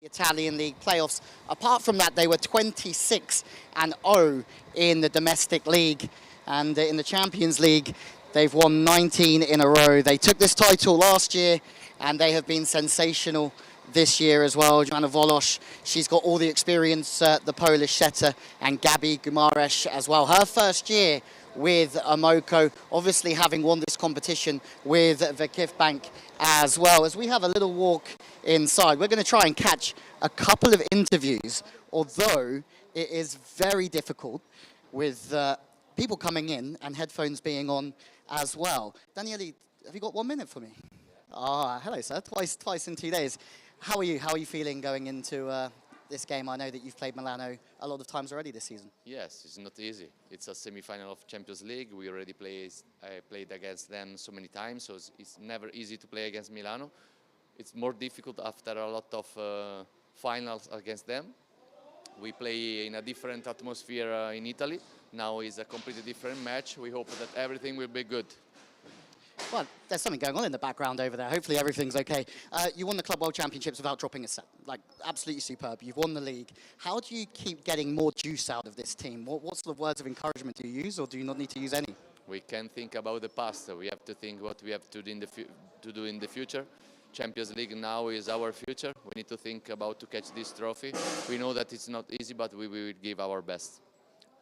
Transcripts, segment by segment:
Italian League playoffs. Apart from that, they were 26-0 in the domestic league, and in the Champions League, they've won 19 in a row. They took this title last year, and they have been sensational this year as well. Joanna Wolosz, she's got all the experience, the Polish setter, and Gabi Gumaresz as well. Her first year with Amoco, obviously having won this competition with Verkehrsbank as well. As we have a little walk inside, we're going to try and catch a couple of interviews, although it is very difficult with people coming in and headphones being on as well. Daniele, have you got 1 minute for me? Ah, hello, sir. Twice in 2 days. How are you? How are you feeling going into this game? I know that you've played Milano a lot of times already this season. Yes, it's not easy. It's a semi-final of Champions League. We already played against them so many times, so it's never easy to play against Milano. It's more difficult after a lot of finals against them. We play in a different atmosphere in Italy. Now is a completely different match. We hope that everything will be good. Well, there's something going on in the background over there. Hopefully everything's okay. You won the Club World Championships without dropping a set. Like, absolutely superb. You've won the league. How do you keep getting more juice out of this team? What sort of words of encouragement do you use, or do you not need to use any? We can't think about the past. We have to think what we have to do in the future. Champions League now is our future. We need to think about to catch this trophy. We know that it's not easy, but we will give our best.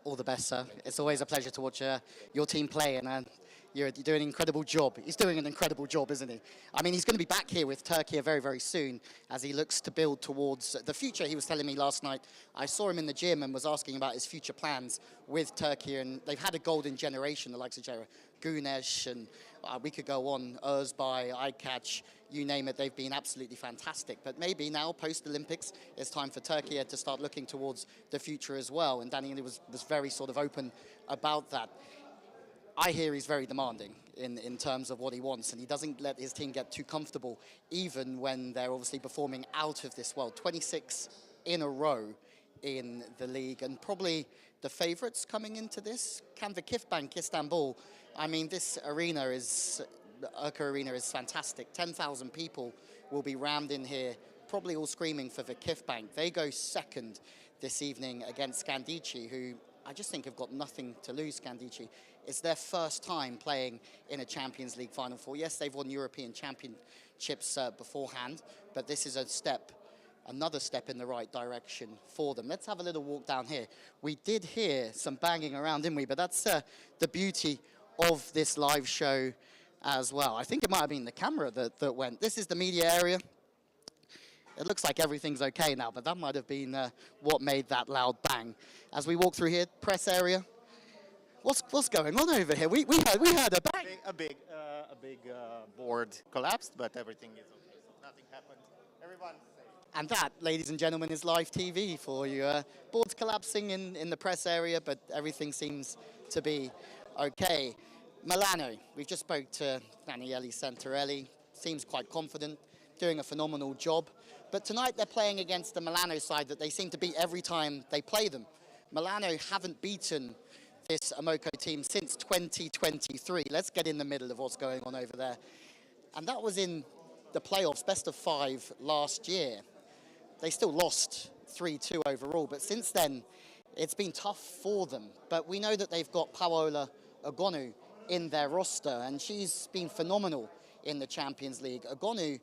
All the best, sir. It's always a pleasure to watch your team play, and you're doing an incredible job. He's doing an incredible job, isn't he? I mean, he's going to be back here with Turkey very, very soon as he looks to build towards the future. He was telling me last night, I saw him in the gym and was asking about his future plans with Turkey, and they've had a golden generation, the likes of Gunesh, and we could go on, Özbay, Aykaç, you name it, they've been absolutely fantastic. But maybe now, post-Olympics, it's time for Turkey to start looking towards the future as well, and Daniele was very sort of open about that. I hear he's very demanding in terms of what he wants, and he doesn't let his team get too comfortable, even when they're obviously performing out of this world. 26 in a row in the league, and probably the favourites coming into this. Can Verkehrsbank Istanbul, I mean, this arena is, the Urca Arena is fantastic. 10,000 people will be rammed in here, probably all screaming for Verkehrsbank. They go second this evening against Scandicci, who I just think have got nothing to lose. Scandicci. It's their first time playing in a Champions League Final Four. Yes, they've won European Championships beforehand, but this is another step in the right direction for them. Let's have a little walk down here. We did hear some banging around, didn't we? But that's the beauty of this live show as well. I think it might have been the camera that went. This is the media area. It looks like everything's okay now, but that might have been what made that loud bang. As we walk through here, press area. What's going on over here? We heard a bang. A big board collapsed, but everything is okay. So nothing happened. Everyone's safe. And that, ladies and gentlemen, is live TV for you. Boards collapsing in the press area, but everything seems to be okay. Milano, we've just spoke to Daniele Santarelli. Seems quite confident, doing a phenomenal job. But tonight they're playing against the Milano side that they seem to beat every time they play them. Milano haven't beaten this Amoco team since 2023. Let's get in the middle of what's going on over there. And that was in the playoffs, best of 5 last year. They still lost 3-2 overall, but since then, it's been tough for them. But we know that they've got Paola Ogonu in their roster, and she's been phenomenal in the Champions League. Ogonu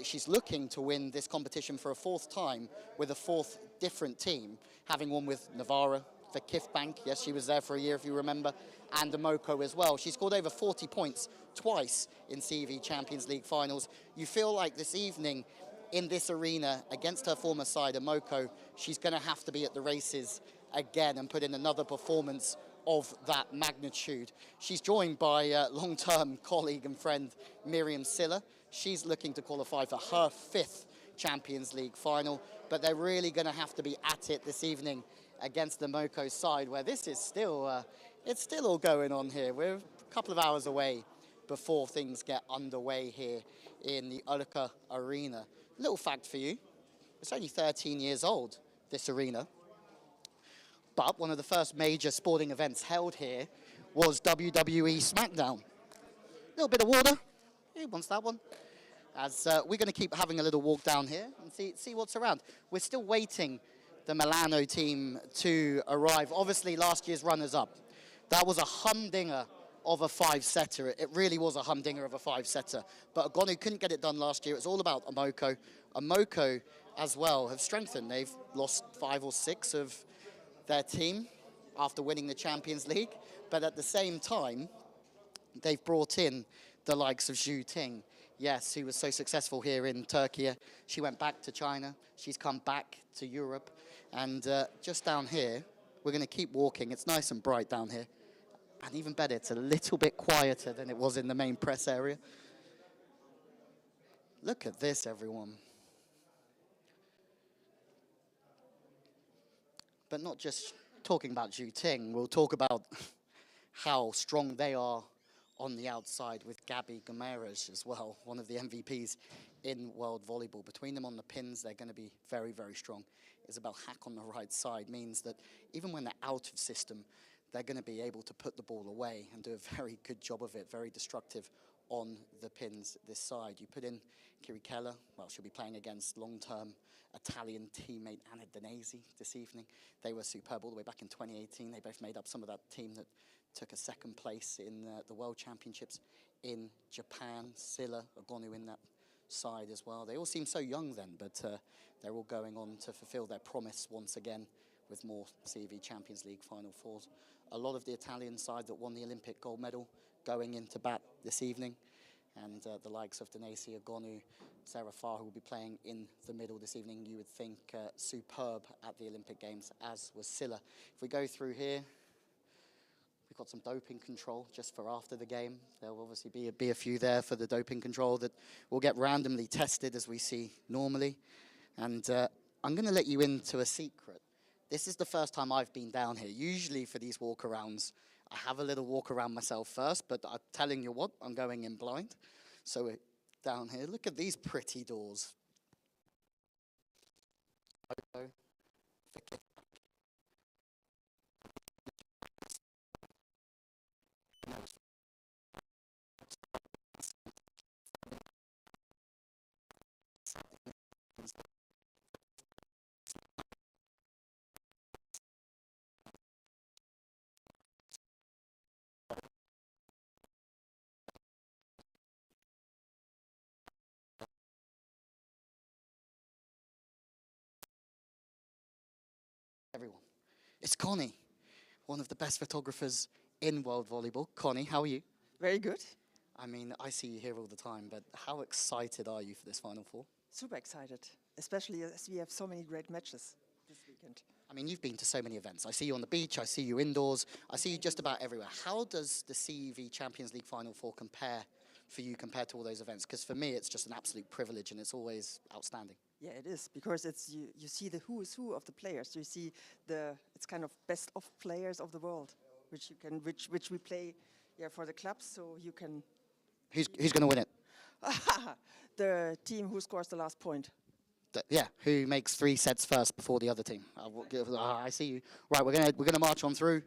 she's looking to win this competition for a 4th time with a 4th different team, having won with Navarra, Verkehrsbank, yes, she was there for a year if you remember, and Amoco as well. She scored over 40 points twice in CV Champions League finals. You feel like this evening in this arena against her former side, Amoco, she's going to have to be at the races again and put in another performance of that magnitude. She's joined by long-term colleague and friend Miriam Silla. She's looking to qualify for her 5th Champions League final, but they're really going to have to be at it this evening against the Amoco side, where this is still, it's still all going on here. We're a couple of hours away before things get underway here in the Urca Arena. Little fact for you, it's only 13 years old, this arena. But one of the first major sporting events held here was WWE SmackDown. A little bit of water. Who wants that one? as we're going to keep having a little walk down here and see what's around. We're still waiting the Milano team to arrive. Obviously, last year's runners-up. That was a humdinger of a five-setter. It really was a humdinger of a five-setter. But Agonu couldn't get it done last year. It was all about Amoko. Amoko, as well, have strengthened. They've lost 5 or 6 of their team after winning the Champions League. But at the same time, they've brought in the likes of Zhu Ting. Yes, who was so successful here in Turkey. She went back to China. She's come back to Europe. And just down here, we're going to keep walking. It's nice and bright down here. And even better, it's a little bit quieter than it was in the main press area. Look at this, everyone. But not just talking about Zhu Ting, we'll talk about how strong they are on the outside with Gabi Gomeres as well, one of the MVPs in World Volleyball. Between them on the pins, they're going to be very, very strong. Isabel Hack on the right side means that even when they're out of system, they're going to be able to put the ball away and do a very good job of it, very destructive on the pins this side. You put in Kiri Keller, well, she'll be playing against long-term Italian teammate Anna Danesi this evening. They were superb all the way back in 2018. They both made up some of that team that took a second place in the World Championships in Japan. Silla, Agonu in that side as well. They all seem so young then, but they're all going on to fulfill their promise once again with more CV Champions League Final Fours. A lot of the Italian side that won the Olympic gold medal going into bat this evening. And the likes of Danesi, Agonu, Sarah Farr, who will be playing in the middle this evening, you would think superb at the Olympic Games, as was Silla. If we go through here, we've got some doping control just for after the game. There will obviously be a few there for the doping control that will get randomly tested as we see normally. And I'm going to let you into a secret. This is the first time I've been down here. Usually for these walk-arounds, I have a little walk around myself first, but I'm telling you what, I'm going in blind. So we're down here. Look at these pretty doors. Everyone. It's Connie, one of the best photographers in World Volleyball. Connie, how are you? Very good. I mean, I see you here all the time, but how excited are you for this Final Four? Super excited, especially as we have so many great matches this weekend. I mean, you've been to so many events. I see you on the beach, I see you indoors, I see you just about everywhere. How does the CEV Champions League Final Four compare for you compared to all those events? Because for me, it's just an absolute privilege and it's always outstanding. Yeah, it is, because it's you see the who's who of the players. You see it's kind of best of players of the world, which we play for the clubs, so you can. Who's going to win it? The team who scores the last point. Yeah, who makes 3 sets first before the other team. I see you. Right, we're gonna march on through.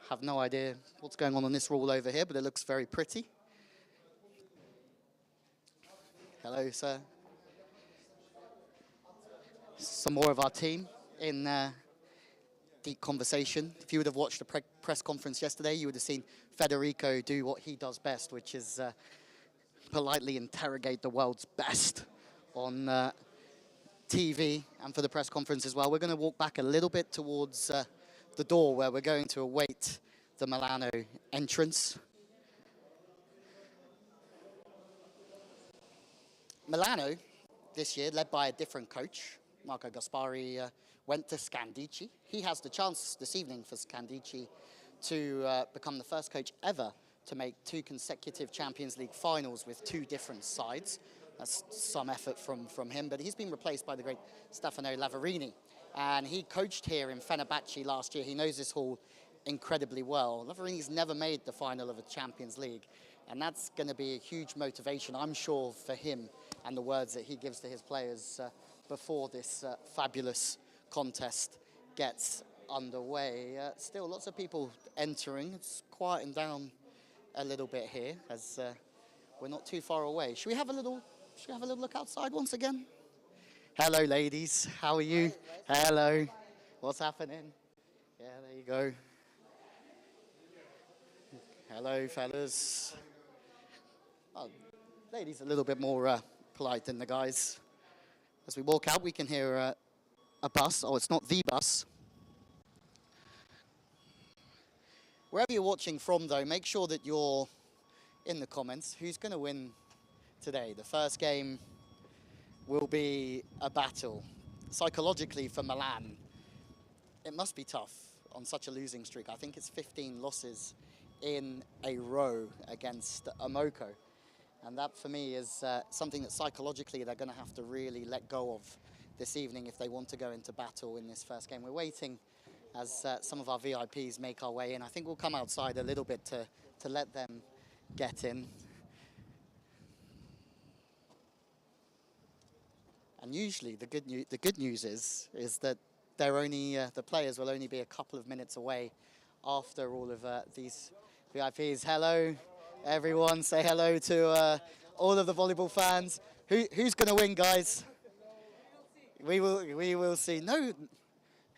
Have no idea what's going on this wall over here, but it looks very pretty. Hello, sir. Some more of our team in deep conversation. If you would have watched the press conference yesterday, you would have seen Federico do what he does best, which is politely interrogate the world's best on TV and for the press conference as well. We're going to walk back a little bit towards the door where we're going to await the Milano entrance. Milano, this year, led by a different coach, Marco Gaspari, went to Scandici. He has the chance this evening for Scandici to become the first coach ever to make 2 consecutive Champions League finals with 2 different sides. That's some effort from him, but he's been replaced by the great Stefano Lavarini. And he coached here in Fenerbahce last year. He knows this hall incredibly well. Lavarini's never made the final of a Champions League, and that's going to be a huge motivation, I'm sure, for him and the words that he gives to his players before this fabulous contest gets underway. Still, lots of people entering. It's quieting down a little bit here, as we're not too far away. Should we have a little look outside once again? Hello, ladies. How are you? Hello. What's happening? Yeah, there you go. Hello, fellas. Oh, ladies a little bit more polite than the guys. As we walk out, we can hear a bus. Oh, it's not the bus. Wherever you're watching from, though, make sure that you're in the comments. Who's going to win today? The first game will be a battle. Psychologically, for Milan, it must be tough on such a losing streak. I think it's 15 losses in a row against Amoco. And that, for me, is something that psychologically they're going to have to really let go of this evening if they want to go into battle in this first game. We're waiting as some of our VIPs make our way in. I think we'll come outside a little bit to let them get in. And usually the good news is that they're only the players will only be a couple of minutes away after all of these VIPs. Hello, everyone. Say hello to all of the volleyball fans. Who's going to win, guys? We will see. No,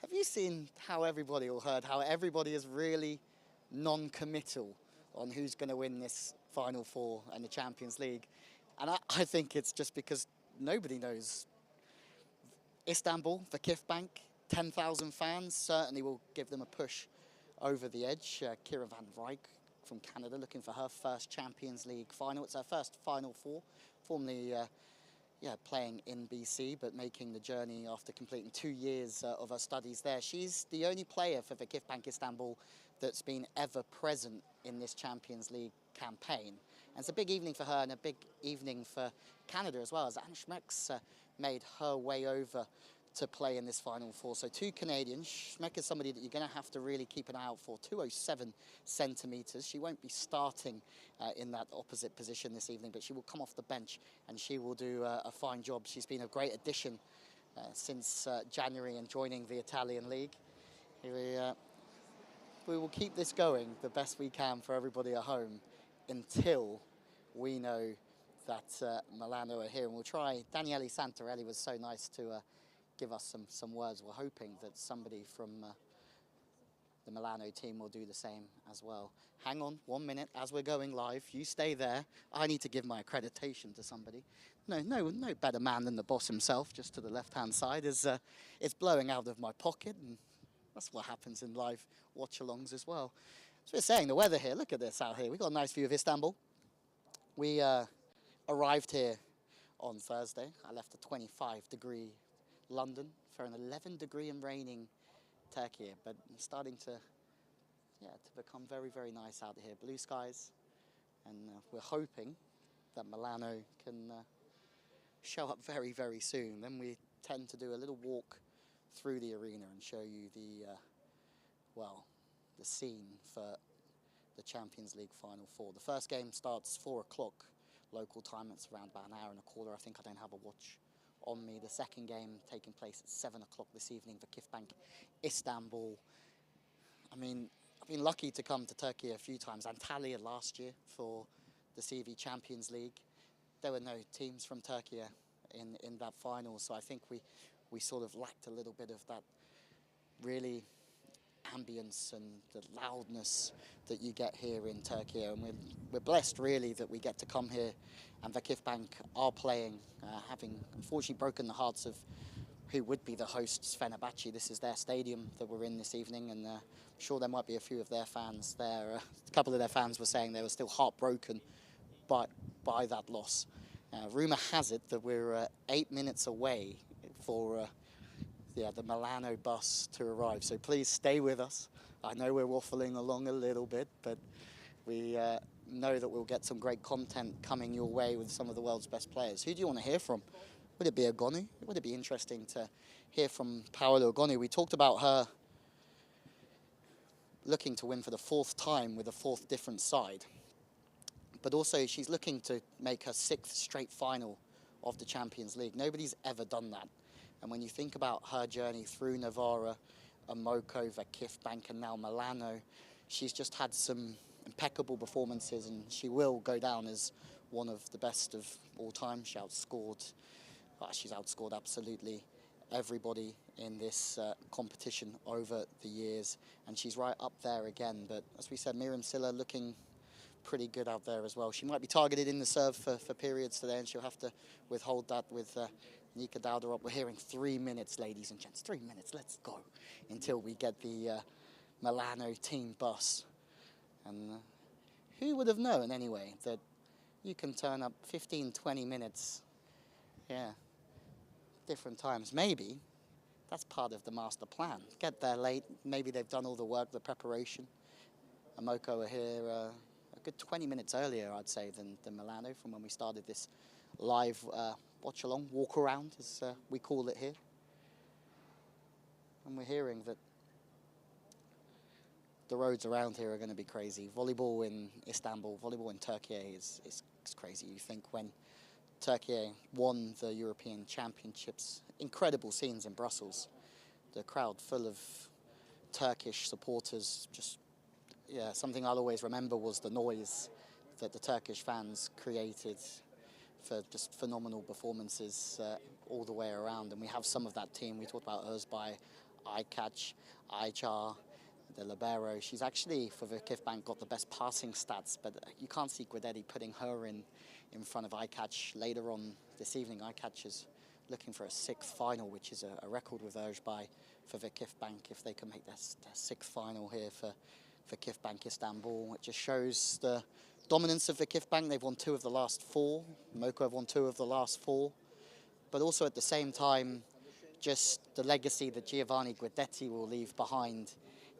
have you seen how everybody, or heard how everybody is really non-committal on who's going to win this Final Four and the Champions League? And I think it's just because nobody knows. Istanbul, Vakif Bank, 10,000 fans certainly will give them a push over the edge. Kira van Rijk from Canada looking for her first Champions League final. It's her first Final Four, formerly playing in BC, but making the journey after completing 2 years of her studies there. She's the only player for Vakif Bank Istanbul that's been ever present in this Champions League campaign. And it's a big evening for her and a big evening for Canada as well, as Anne Schmeck's made her way over to play in this Final Four. So 2 Canadians. Schmeck is somebody that you're going to have to really keep an eye out for. 207 centimetres. She won't be starting in that opposite position this evening, but she will come off the bench and she will do a fine job. She's been a great addition since January and joining the Italian League. We will keep this going the best we can for everybody at home until we know that Milano are here, and we'll try. Daniele Santarelli was so nice to give us some words. We're hoping that somebody from the Milano team will do the same as well. Hang on 1 minute as we're going live. You stay there. I need to give my accreditation to somebody. No better man than the boss himself. Just to the left-hand side is it's blowing out of my pocket, and that's what happens in live watch-alongs as well. So we're saying the weather here. Look at this out here. We've got a nice view of Istanbul. We arrived here on Thursday. I left a 25-degree London for an 11-degree and raining Turkey, but it's starting to become very, very nice out here. Blue skies, and we're hoping that Milano can show up very, very soon. Then we tend to do a little walk through the arena and show you the scene for the Champions League Final Four. The first game starts 4 o'clock local time. It's around about an hour and a quarter. I think I don't have a watch on me. The second game taking place at 7 o'clock this evening for Vakif Bank Istanbul. I mean, I've been lucky to come to Turkey a few times. Antalya last year for the CV Champions League. There were no teams from Turkey in that final, so I think we sort of lacked a little bit of that really ambience and the loudness that you get here in Turkey, and we're blessed really that we get to come here, and Vakif Bank are playing, having unfortunately broken the hearts of who would be the hosts, Fenerbahce. This is their stadium that we're in this evening, and I'm sure there might be a few of their fans there. A couple of their fans were saying they were still heartbroken by that loss. Rumour has it that we're 8 minutes away for the Milano bus to arrive, so please stay with us. I know we're waffling along a little bit, but we know that we'll get some great content coming your way with some of the world's best players. Who do you want to hear from? Would it be Ogoni? Would it be interesting to hear from Paola Ogoni? We talked about her looking to win for the 4th time with a 4th different side, but also she's looking to make her 6th straight final of the Champions League. Nobody's ever done that. And when you think about her journey through Novara, Amoco, Vakif Bank, and now Milano, she's just had some impeccable performances, and she will go down as one of the best of all time. She's outscored absolutely everybody in this competition over the years, and she's right up there again. But as we said, Miriam Silla looking pretty good out there as well. She might be targeted in the serve for periods today, and she'll have to withhold that with Nika Dauderop. We're hearing 3 minutes, ladies and gents. 3 minutes, let's go, until we get the Milano team bus. And who would have known, anyway, that you can turn up 15, 20 minutes, different times. Maybe that's part of the master plan. Get there late, maybe they've done all the work, the preparation. Amoko are here a good 20 minutes earlier, I'd say, than Milano, from when we started this live watch-along, walk-around, as we call it here. And we're hearing that the roads around here are going to be crazy. Volleyball in Istanbul, volleyball in Turkey is crazy. You think when Turkey won the European Championships, incredible scenes in Brussels. The crowd full of Turkish supporters. Just, something I'll always remember was the noise that the Turkish fans created for just phenomenal performances all the way around. And we have some of that team. We talked about Özbay, Aykaç, Aycar, the libero. She's actually, for Vakifbank, got the best passing stats, but you can't see Guidetti putting her in front of Aykaç later on this evening. Aykaç is looking for a 6th final, which is a record with Özbay for Vakifbank, if they can make their 6th final here for Vakifbank Istanbul. It just shows the dominance of Vakifbank. They've won 2 of the last 4. Moko have won 2 of the last 4. But also at the same time, just the legacy that Giovanni Guidetti will leave behind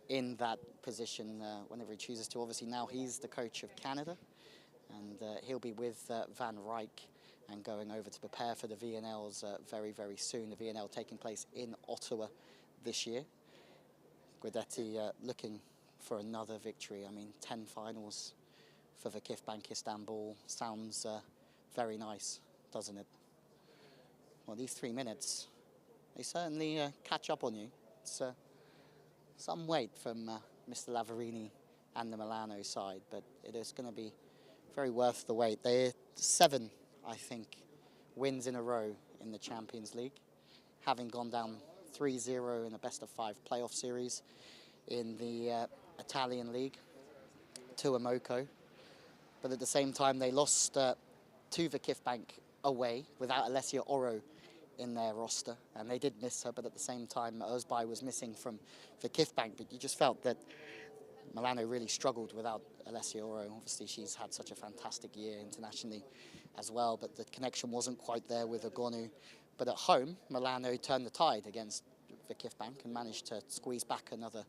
in that position whenever he chooses to. Obviously now he's the coach of Canada, and he'll be with Van Rijk and going over to prepare for the VNLs very, very soon. The VNL taking place in Ottawa this year. Guidetti looking for another victory. I mean, 10 finals for Vakifbank Istanbul sounds very nice, doesn't it? Well, these 3 minutes, they certainly catch up on you. It's some weight from Mr. Lavarini and the Milano side, but it is going to be very worth the wait. They're 7, I think, wins in a row in the Champions League, having gone down 3-0 in a best-of-5 playoff series in the Italian league to Amoko. But at the same time, they lost to Vakifbank away without Alessia Oro in their roster, and they did miss her, but at the same time Özbay was missing from Vakifbank. But you just felt that Milano really struggled without Alessia Oro. Obviously she's had such a fantastic year internationally as well, but the connection wasn't quite there with Agonu. But at home, Milano turned the tide against Vakifbank and managed to squeeze back another,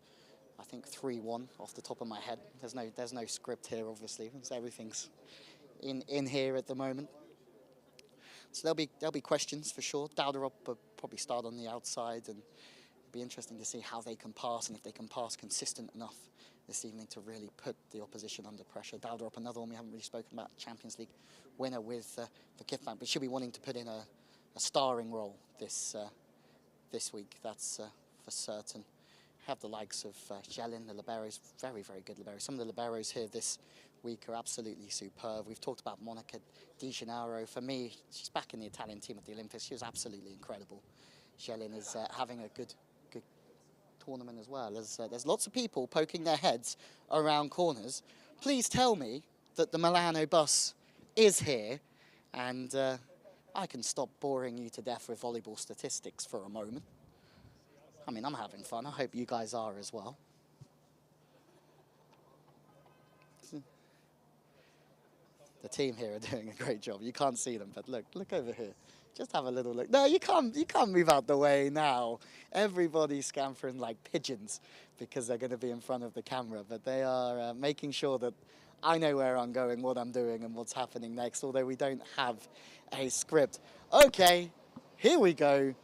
I think, 3-1 off the top of my head. There's no script here, obviously, so everything's in here at the moment. So there'll be questions for sure. Dauderop will probably start on the outside, and it'll be interesting to see how they can pass, and if they can pass consistent enough this evening to really put the opposition under pressure. Dauderop, another one we haven't really spoken about, Champions League winner with Vakifbank, but she'll be wanting to put in a starring role this week. That's for certain. Have the likes of Jelin, the liberos, very, very good liberos. Some of the liberos here this week are absolutely superb. We've talked about Monica Di Gennaro. For me, she's back in the Italian team at the Olympics. She was absolutely incredible. Jelin is having a good tournament as well. There's lots of people poking their heads around corners. Please tell me that the Milano bus is here, and I can stop boring you to death with volleyball statistics for a moment. I mean, I'm having fun. I hope you guys are as well. The team here are doing a great job. You can't see them, but look over here. Just have a little look. No, you can't move out the way now. Everybody's scampering like pigeons because they're going to be in front of the camera, but they are making sure that I know where I'm going, what I'm doing, and what's happening next, although we don't have a script. Okay, here we go.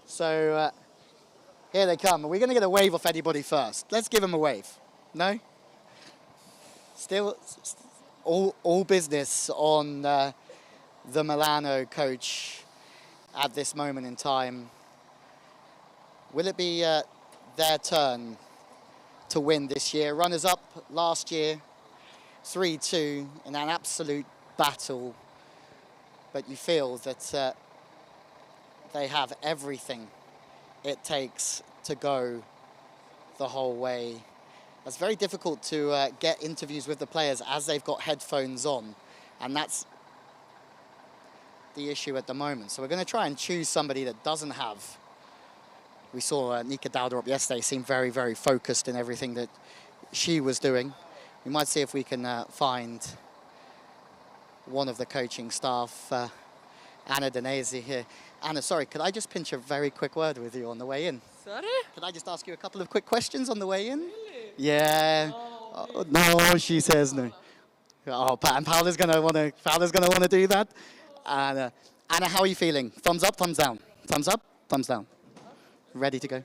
So here they come. Are we going to get a wave off anybody first? Let's give them a wave. No? Still all business on the Milano coach at this moment in time. Will it be their turn to win this year. Runners-up last year, 3-2 in an absolute battle. But you feel that they have everything it takes to go the whole way. It's very difficult to get interviews with the players as they've got headphones on, and that's the issue at the moment. So we're going to try and choose somebody that doesn't have. We saw Nika Dowdorop yesterday, seemed very, very focused in everything that she was doing. We might see if we can find one of the coaching staff, Anna Danesi here. Anna, sorry, could I just pinch a very quick word with you on the way in? Sorry? Could I just ask you a couple of quick questions on the way in? Really? Yeah. No, Oh, no, she says no. Oh, and Paola's gonna wanna do that. Anna, how are you feeling? Thumbs up, thumbs down. Thumbs up, thumbs down. Ready to go?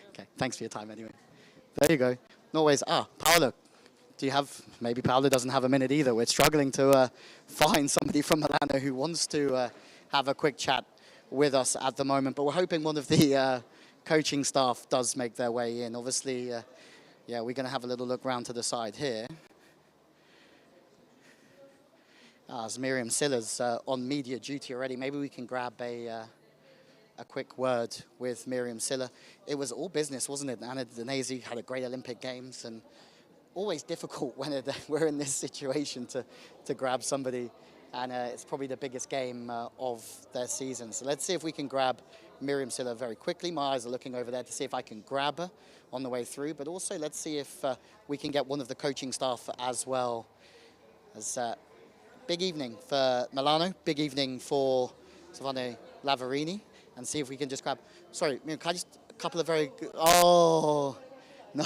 Okay, thanks for your time anyway. There you go. Norway's, Paola, do you have, maybe Paola doesn't have a minute either. We're struggling to find somebody from Milano who wants to have a quick chat with us at the moment, but we're hoping one of the coaching staff does make their way in. Obviously, yeah, we're going to have a little look round to the side here. As Miriam Silla's on media duty already, maybe we can grab a quick word with Miriam Silla. It was all business, wasn't it? Anna Danesi had a great Olympic Games, and always difficult when we're in this situation to grab somebody, and it's probably the biggest game of their season. So let's see if we can grab Miriam Silla very quickly. My eyes are looking over there to see if I can grab her on the way through, but also let's see if we can get one of the coaching staff as well. As big evening for Milano, big evening for Savane Lavarini, and see if we can just grab, sorry, can I just, a couple of very good, oh, no.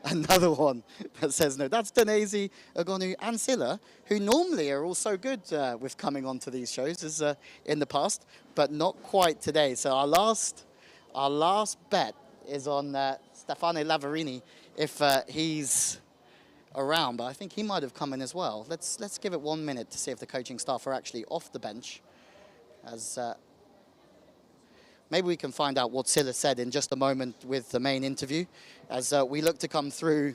Another one that says no. That's Danesi, Ogonu and Silla, who normally are also good with coming onto these shows as in the past, but not quite today. So our last bet is on Stefano Lavarini if he's around, but I think he might have come in as well. Let's give it 1 minute to see if the coaching staff are actually off the bench, as maybe we can find out what Silla said in just a moment with the main interview as we look to come through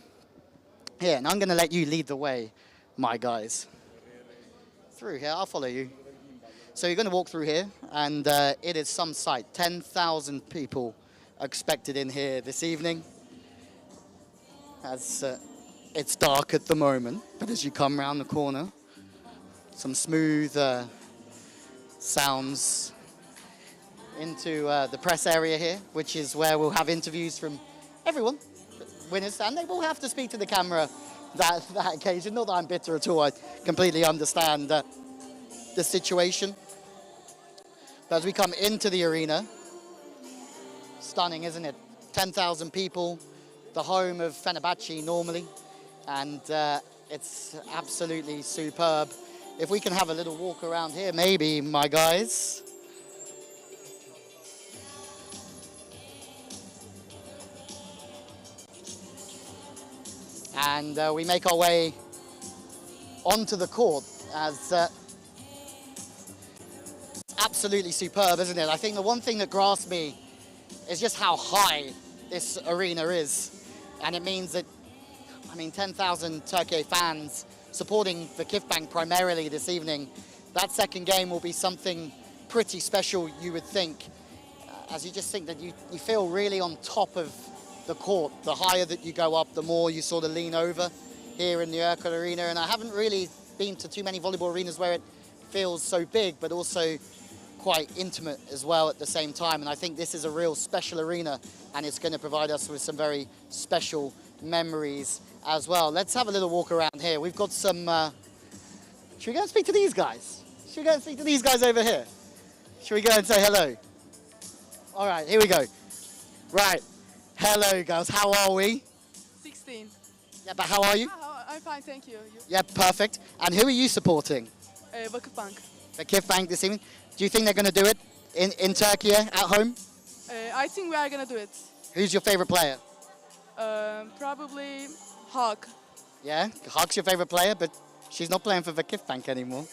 here. And I'm going to let you lead the way, my guys. Through here, I'll follow you. So you're going to walk through here, and it is some sight. 10,000 people expected in here this evening. As it's dark at the moment, but as you come round the corner, some smooth sounds into the press area here, which is where we'll have interviews from everyone, winners, and they will have to speak to the camera that occasion. Not that I'm bitter at all, I completely understand the situation. But as we come into the arena, stunning, isn't it? 10,000 people, the home of Fenerbahce normally, and it's absolutely superb. If we can have a little walk around here, maybe, my guys. And we make our way onto the court as it's absolutely superb, isn't it? I think the one thing that grasps me is just how high this arena is. And it means that, 10,000 Turkey fans supporting the Kifbank primarily this evening. That second game will be something pretty special, you would think, as you just think that you feel really on top of the court. The higher that you go up, the more you sort of lean over here in the Erkal Arena. And I haven't really been to too many volleyball arenas where it feels so big, but also quite intimate as well at the same time. And I think this is a real special arena, and it's going to provide us with some very special memories as well. Let's have a little walk around here. We've got some, should we go and speak to these guys? Should we go and speak to these guys over here? Should we go and say hello? All right, here we go. Right. Hello, girls. How are we? 16. Yeah, but how are you? I'm fine, thank you. You? Yeah, perfect. And who are you supporting? Vakıfbank. The Kifbank this evening. Do you think they're going to do it in Turkey at home? I think we are going to do it. Who's your favorite player? Probably Hawk. Yeah, Hawk's your favorite player, but she's not playing for the Kifbank anymore.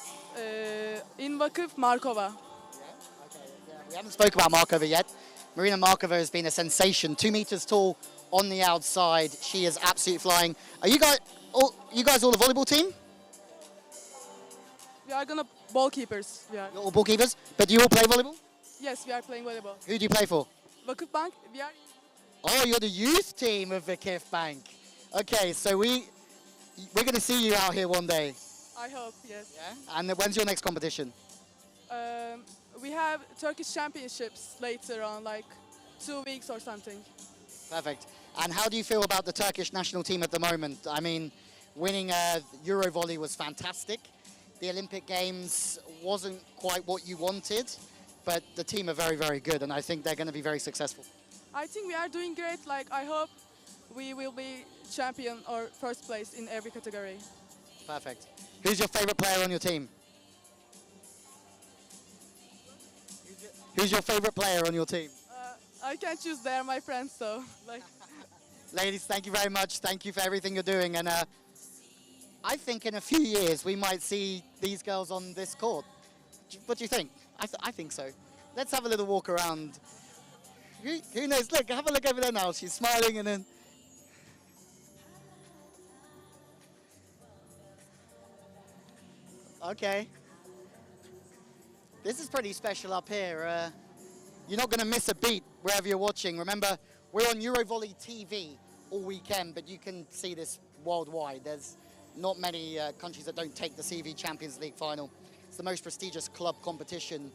In Vakıf, Markova. Yeah, okay. Yeah. We haven't spoken about Markova yet. Marina Markova has been a sensation. 2 meters tall, on the outside. She is absolutely flying. Are you guys all the volleyball team? We are gonna ball keepers. Yeah. You're all ball keepers, but do you all play volleyball? Yes, we are playing volleyball. Who do you play for? Vakıfbank, we are. Oh, you're the youth team of the KIF Bank. Okay, so we're going to see you out here one day. I hope, yes. Yeah? And when's your next competition? We have Turkish championships later on, like 2 weeks or something. Perfect. And how do you feel about the Turkish national team at the moment? I mean, winning Euro Volley was fantastic. The Olympic Games wasn't quite what you wanted, but the team are very, very good, and I think they're going to be very successful. I think we are doing great. Like, I hope we will be champion or first place in every category. Perfect. Who's your favorite player on your team? Who's your favorite player on your team? I can't choose. They are my friends, so like. Ladies, thank you very much. Thank you for everything you're doing. And I think in a few years we might see these girls on this court. What do you think? I think so. Let's have a little walk around. Who knows? Look, have a look over there now. She's smiling and then... Okay. This is pretty special up here. You're not going to miss a beat wherever you're watching. Remember, we're on Eurovolley TV all weekend, but you can see this worldwide. There's not many countries that don't take the CV Champions League final. It's the most prestigious club competition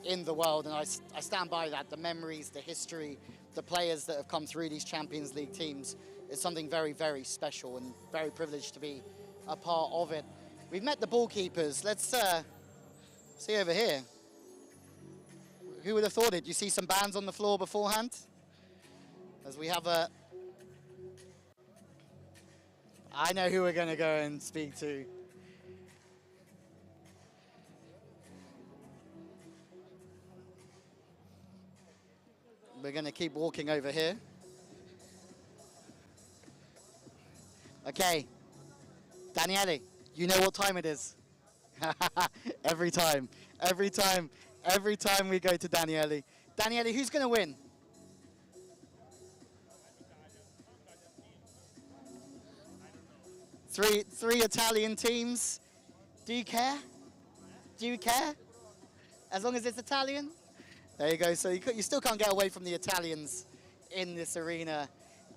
in the world, and I stand by that. The memories, the history, the players that have come through these Champions League teams is something very, very special, and very privileged to be a part of it. We've met the ball keepers. Let's see over here. Who would have thought it? You see some bands on the floor beforehand? As we have a... I know who we're going to go and speak to. We're going to keep walking over here. Okay. Daniele, you know what time it is. Every time we go to Daniele. Daniele, who's going to win? Three Italian teams. Do you care? Do you care? As long as it's Italian? There you go. So you still can't get away from the Italians in this arena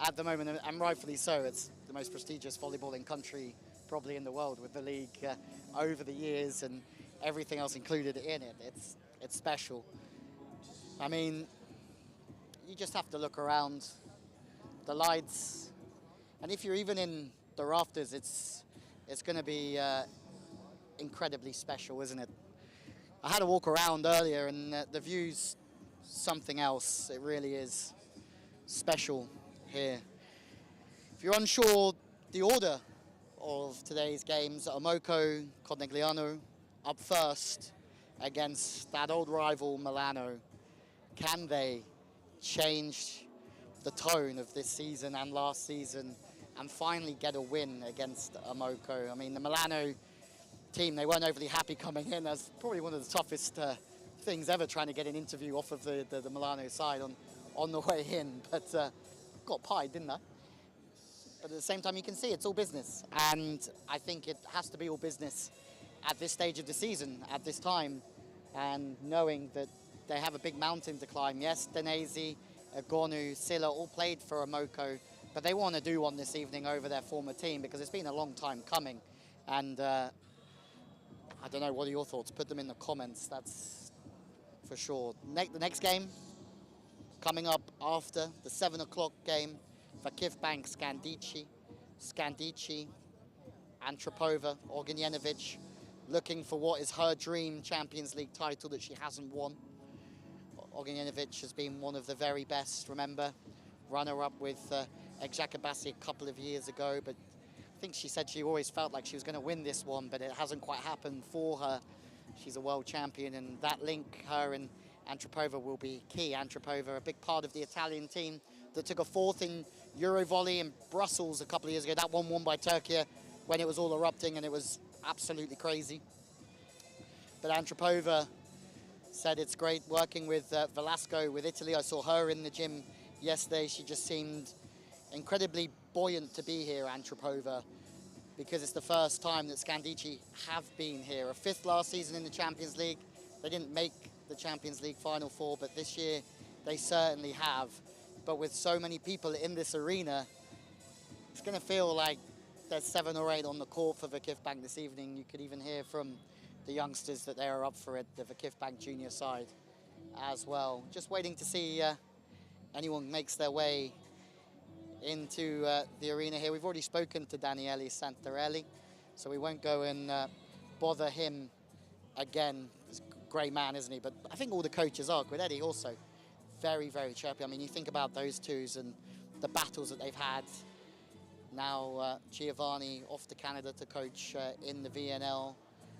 at the moment, and rightfully so. It's the most prestigious volleyballing country probably in the world, with the league over the years and everything else included in it. It's special. I mean, you just have to look around. The lights, and if you're even in the rafters, it's going to be incredibly special, isn't it? I had a walk around earlier, and the view's something else. It really is special here. If you're unsure the order of today's games, Amoco Cornegliano up first against that old rival Milano. Can they change the tone of this season and last season and finally get a win against Amoco? I mean, the Milano team, they weren't overly happy coming in. That's probably one of the toughest things ever, trying to get an interview off of the Milano side on the way in. But got pied, didn't they? But at the same time, you can see it's all business. And I think it has to be all business at this stage of the season, at this time, and knowing that they have a big mountain to climb. Yes, Denesi, Gonu, Silla all played for Amoco, but they want to do one this evening over their former team because it's been a long time coming. And I don't know, what are your thoughts? Put them in the comments, that's for sure. The next game coming up after the 7 o'clock game for KIF Bank, Skandici, Antropova, Ognjenovic, looking for what is her dream Champions League title that she hasn't won. Ognjenovic has been one of the very best, remember, runner-up with Egjakabasi a couple of years ago, but I think she said she always felt like she was going to win this one, but it hasn't quite happened for her. She's a world champion, and that link, her and Antropova, will be key. Antropova, a big part of the Italian team that took a fourth in Eurovolley in Brussels a couple of years ago. That one won by Turkey when it was all erupting, and it was absolutely crazy. But Antropova said it's great working with Velasco, with Italy. I saw her in the gym yesterday. She just seemed incredibly buoyant to be here, Antropova, because it's the first time that Scandici have been here. A fifth last season in the Champions League. They didn't make the Champions League Final Four, but this year they certainly have. But with so many people in this arena, it's going to feel like there's 7 or 8 on the court for Vakif Bank this evening. You could even hear from the youngsters that they are up for it, the Vakif Bank junior side as well. Just waiting to see anyone makes their way into the arena here. We've already spoken to Daniele Santarelli, so we won't go and bother him again. He's a great man, isn't he? But I think all the coaches are. Guidetti also very, very chirpy. I mean, you think about those twos and the battles that they've had. Now Giovanni off to Canada to coach in the VNL.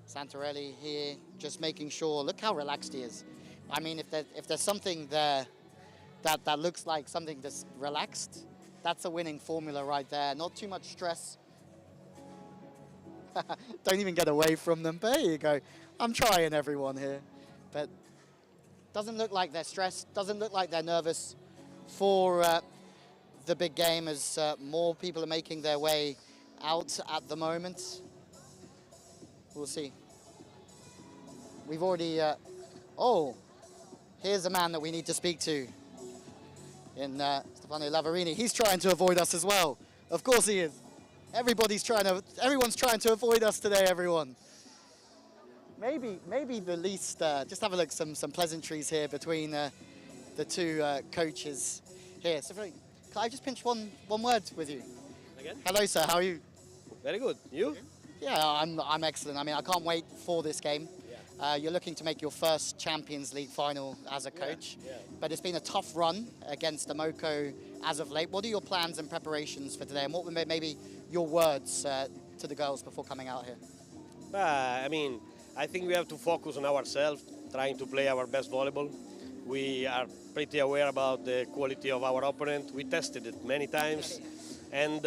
Santarelli here, just making sure. Look how relaxed he is. I mean, if there's something there that looks like something that's relaxed, that's a winning formula right there. Not too much stress. Don't even get away from them. But there you go. I'm trying everyone here, but doesn't look like they're stressed. Doesn't look like they're nervous for the big game, as more people are making their way out at the moment. We'll see. We've already, oh, here's a man that we need to speak to in Stefano Lavarini. He's trying to avoid us as well. Of course he is. Everyone's trying to avoid us today, everyone. Maybe the least, just have a look, some pleasantries here between the two coaches here. So, can I just pinch one word with you? Again? Hello, sir. How are you? Very good. You? Yeah, I'm excellent. I mean, I can't wait for this game. Yeah. You're looking to make your first Champions League final as a coach, but it's been a tough run against Amoco as of late. What are your plans and preparations for today, and what were maybe your words to the girls before coming out here? I mean, I think we have to focus on ourselves, trying to play our best volleyball. We are pretty aware about the quality of our opponent. We tested it many times, and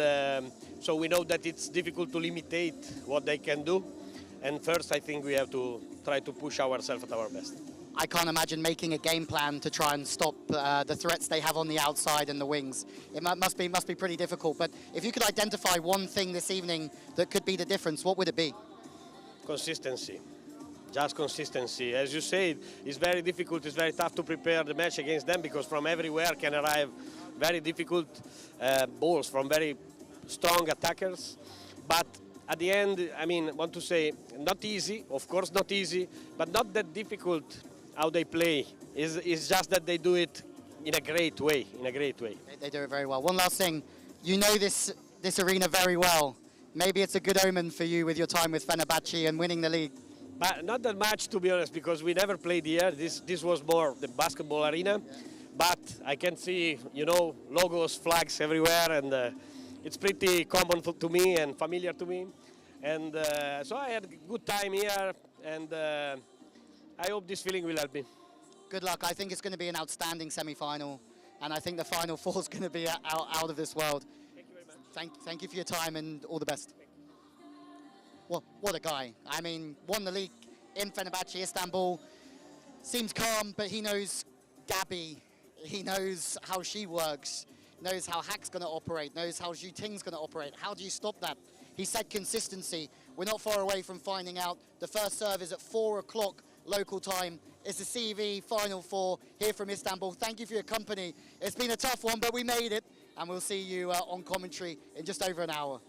so we know that it's difficult to limitate what they can do. And first, I think we have to try to push ourselves at our best. I can't imagine making a game plan to try and stop the threats they have on the outside and the wings. It must be pretty difficult. But if you could identify one thing this evening that could be the difference, what would it be? Consistency. Just consistency. As you said, it's very difficult, it's very tough to prepare the match against them, because from everywhere can arrive very difficult balls from very strong attackers. But at the end, I mean, I want to say, not easy, of course not easy, but not that difficult how they play. It's just that they do it in a great way, They do it very well. One last thing, You know this arena very well. Maybe it's a good omen for you with your time with Fenerbahce and winning the league. But not that much, to be honest, because we never played here. This was more the basketball arena. But I can see, you know, logos, flags everywhere, and it's pretty common to me and familiar to me. And so I had a good time here, and I hope this feeling will help me. Good luck. I think it's going to be an outstanding semi-final, and I think the Final Four is going to be out of this world. Thank you very much. Thank you for your time, and all the best. Well, what a guy. I mean, won the league in Fenerbahce, Istanbul. Seems calm, but he knows Gabby. He knows how she works, knows how Hack's going to operate, knows how Zhu Ting's going to operate. How do you stop that? He said consistency. We're not far away from finding out. The first serve is at 4 o'clock local time. It's the CV Final Four here from Istanbul. Thank you for your company. It's been a tough one, but we made it. And we'll see you on commentary in just over an hour.